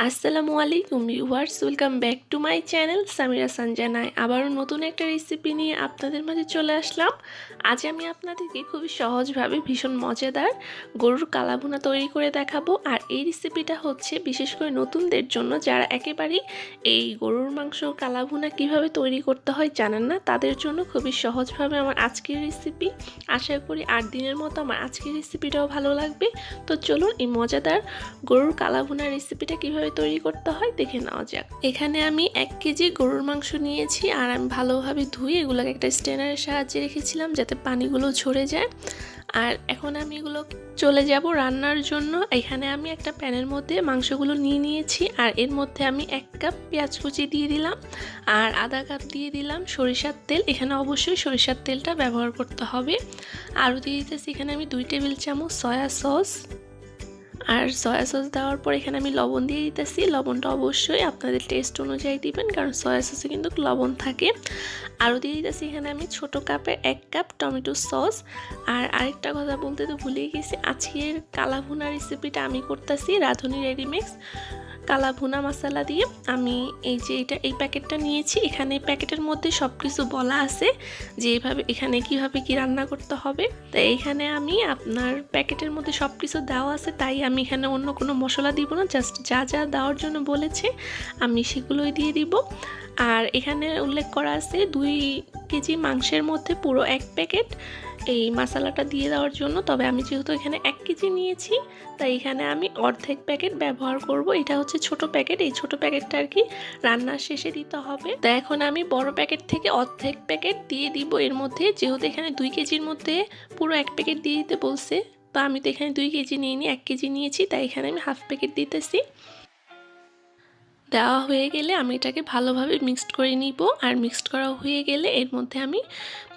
আসসালামু আলাইকুম viewers, welcome back to my channel Samira সঞ্জনায়। আবারও নতুন একটা রেসিপি নিয়ে আপনাদের মাঝে চলে আসলাম। আজ আমি আপনাদেরকে খুবই সহজভাবে ভীষণ মজাদার গরুর কালা ভুনা তৈরি করে দেখাবো। আর এই রেসিপিটা হচ্ছে বিশেষ করে নতুনদের জন্য, যারা একেবারেই এই গরুর মাংস কালা ভুনা কীভাবে তৈরি করতে হয় জানেন না, তাদের জন্য খুবই সহজভাবে আমার আজকের রেসিপি। আশা করি 8 দিনের মতো আমার আজকের রেসিপিটাও ভালো লাগবে। তো চলুন এই মজাদার গরুর কালা ভুনা রেসিপিটা কীভাবে তৈরি করতে হয় দেখে নেওয়া যাক। এখানে আমি 1 কেজি গরুর মাংস নিয়েছি আর আমি ভালোভাবে ধুয়ে এগুলোকে একটা স্ট্রেনারের সাহায্যে রেখেছিলাম যাতে পানিগুলো ঝরে যায়। আর এখন আমি এগুলো চলে যাব রান্নার জন্য। এখানে আমি একটা প্যানের মধ্যে মাংসগুলো নিয়ে নিয়েছি আর এর মধ্যে আমি 1 কাপ পেঁয়াজ কুচি দিয়ে দিলাম আর আধা কাপ দিয়ে দিলাম সরিষার তেল। এখানে অবশ্যই সরিষার তেলটা ব্যবহার করতে হবে। আরও দিয়ে দিতেছি এখানে আমি 2 টেবিল চামচ সয়া সস। আর সয়া সস দেওয়ার পর এখানে আমি লবণ দিয়ে দিতেছি। লবণটা অবশ্যই আপনাদের টেস্ট অনুযায়ী দিবেন, কারণ সয়া সসে কিন্তু লবণ থাকে। আরও দিয়ে দিতেছি এখানে আমি ছোট কাপের 1 কাপ টমেটো সস। আর আরেকটা কথা বলতে তো ভুলেই গেছি, আজকের কালা ভুনা রেসিপিটা আমি করতেছি রাঁধুনি রেডিমিক্স কালা ভুনা মশলা দিয়ে। আমি এই যে এই প্যাকেটটা নিয়েছি। এখানে প্যাকেটের মধ্যে সব কিছু বলা আছে যে এইভাবে এখানে কিভাবে কি রান্না করতে হবে। তো এইখানে আমি আপনার প্যাকেটের মধ্যে সব কিছু দেওয়া আছে, তাই আমি এখানে অন্য কোনো মশলা দিব না, জাস্ট যা যা দেওয়ার জন্য বলেছে আমি সেগুলোই দিয়ে দিব। আর এখানে উল্লেখ করা আছে 2 কেজি মাংসের মধ্যে পুরো 1 প্যাকেট এই মশলাটা দিয়ে দেওয়ার জন্য। তবে আমি যেহেতু এখানে 1 কেজি নিয়েছি তাই এখানে আমি অর্ধেক প্যাকেট ব্যবহার করব। এটা হচ্ছে ছোট প্যাকেট, এই ছোট প্যাকেটটা আর কি রান্নার শেষে দিতে হবে। তো এখন আমি বড় প্যাকেট থেকে অর্ধেক প্যাকেট দিয়ে দিব এর মধ্যে, যেহেতু এখানে 2 কেজির মধ্যে পুরো 1 প্যাকেট দিয়ে দিতে বলছে। তো আমি তো এখানে 2 কেজি নিইনি, 1 কেজি নিয়েছি, তাই এখানে আমি হাফ প্যাকেট দিতেছি। দেওয়া হয়ে গেলে আমি এটাকে ভালোভাবে মিক্সড করে নিব। আর মিক্সড করা হয়ে গেলে এর মধ্যে আমি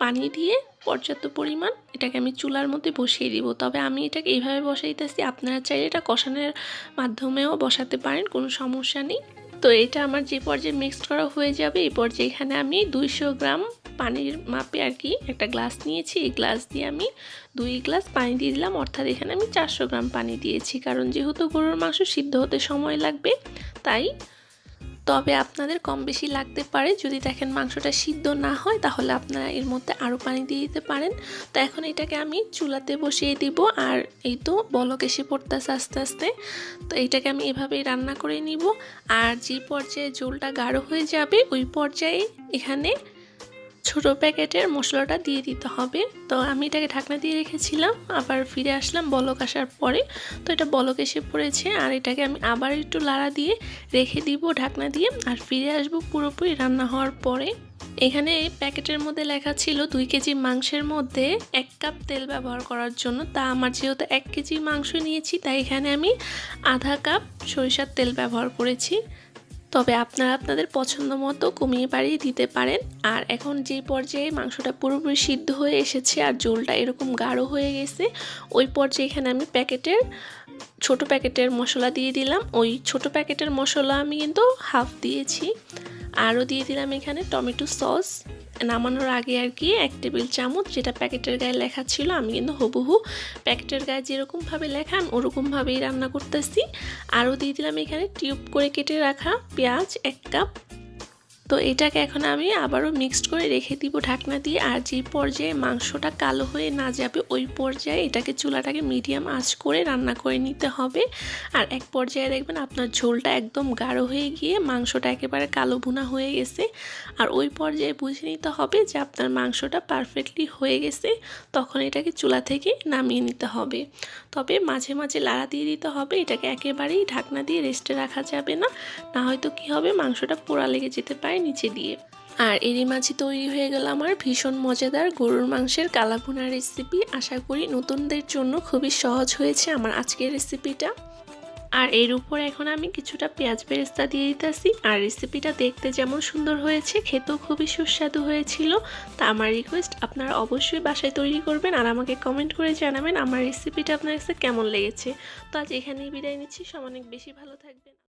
পানি দিয়ে পর্যাপ্ত পরিমাণ এটাকে আমি চুলার মধ্যে বসিয়ে দিব। তবে আমি এটাকে এইভাবে বসাইতেছি, আপনারা চাইলে এটা কষানোর মাধ্যমেও বসাতে পারেন, কোনো সমস্যা নেই। তো এটা আমার যে পর্যায়ে মিক্সড করা হয়ে যাবে, এই পর্যায়ে এখানে আমি 200 গ্রাম পানির মাপে আর কি একটা গ্লাস নিয়েছি। এই গ্লাস দিয়ে আমি 2 গ্লাস পানি দিয়ে দিলাম, অর্থাৎ এখানে আমি 400 গ্রাম পানি দিয়েছি, কারণ যেহেতু গরুর মাংস সিদ্ধ হতে সময় লাগবে তাই। তবে আপনাদের কম বেশি লাগতে পারে, যদি দেখেন মাংসটা সিদ্ধ না হয় তাহলে আপনারা এর মধ্যে আরও পানি দিয়ে দিতে পারেন। তো এখন এটাকে আমি চুলাতে বসিয়ে দিব। আর এই তো বলক এসে পড়তেছে আস্তে আস্তে। তো এইটাকে আমি এভাবেই রান্না করে নিব। আর যে পর্যায়ে ঝোলটা গাঢ় হয়ে যাবে ওই পর্যায়ে এখানে ছোট প্যাকেটের মশলাটা দিয়ে দিতে হবে। তো আমি এটাকে ঢাকনা দিয়ে রেখেছিলাম, আবার ফিরে আসলাম বলক আসার পরে। তো এটা বলক এসে পড়েছে আর এটাকে আমি আবার একটু লাড়া দিয়ে রেখে দিব ঢাকনা দিয়ে, আর ফিরে আসব পুরোপুরি রান্না হওয়ার পরে। এখানে প্যাকেটের মধ্যে লেখা ছিল 2 কেজি মাংসের মধ্যে 1 কাপ তেল ব্যবহার করার জন্য। তা আমার যেহেতু 1 কেজি মাংস নিয়েছি তাই এখানে আমি আধা কাপ সরিষার তেল ব্যবহার করেছি। তবে আপনারা আপনাদের পছন্দ মতো কমিয়ে বাড়িয়ে দিতে পারেন। আর এখন যে পর্যায়ে মাংসটা পুরোপুরি সিদ্ধ হয়ে এসেছে আর ঝোলটা এরকম গাঢ় হয়ে গেছে, ওই পর্যায়ে এখানে আমি ছোট প্যাকেটের মশলা দিয়ে দিলাম। ওই ছোট প্যাকেটের মশলা আমি কিন্তু হাফ দিয়েছি। আরও দিয়ে দিলাম এখানে টমেটো সস নামানোর আগে আর কি 1 টেবিল চামচ, যেটা প্যাকেটের গায়ে লেখা ছিল। আমি কিন্তু হুবহু প্যাকেটের গায়ে যেরকমভাবে লেখা আমি ওরকমভাবেই রান্না করতেছি। আরও দিয়ে দিলাম এখানে টিউব করে কেটে রাখা পেঁয়াজ 1 কাপ। তো এটাকে এখন আমি আবারও মিক্সড করে রেখে দিব ঢাকনা দিয়ে। আর যে পর্যায়ে মাংসটা কালো হয়ে না যাবে ওই পর্যায়ে এটাকে চুলাটাকে মিডিয়াম আঁচ করে রান্না করে নিতে হবে। আর এক পর্যায়ে দেখবেন আপনার ঝোলটা একদম গাঢ় হয়ে গিয়ে মাংসটা একেবারে কালো ভুনা হয়ে গেছে। আর ওই পর্যায়ে বুঝে নিতে হবে যে আপনার মাংসটা পারফেক্টলি হয়ে গেছে, তখন এটাকে চুলা থেকে নামিয়ে নিতে হবে। তবে মাঝে মাঝে লাড়া দিয়ে দিতে হবে, এটাকে একেবারেই ঢাকনা দিয়ে রেস্টে রাখা যাবে না, না হয়তো কী হবে মাংসটা পোড়া লেগে যেতে পারে নিচে দিয়ে। আর এরই মাঝে তৈরি হয়ে গেল আমার ভীষণ মজাদার গরুর মাংসের কালা ভুনা রেসিপি। আশা করি নতুনদের জন্য খুবই সহজ হয়েছে আমার আজকের রেসিপিটা। আর এর উপর এখন আমি কিছুটা পেঁয়াজ বেরেস্তা দিয়ে দিতেছি। আর রেসিপিটা দেখতে যেমন সুন্দর হয়েছে, খেতেও খুবই সুস্বাদু হয়েছিল। তা আমার রিকোয়েস্ট, আপনারা অবশ্যই বাসায় তৈরি করবেন আর আমাকে কমেন্ট করে জানাবেন আমার রেসিপিটা আপনার কাছে কেমন লেগেছে। তো আজ এখানেই বিদায় নিচ্ছি, সব অনেক বেশি ভালো থাকবেন।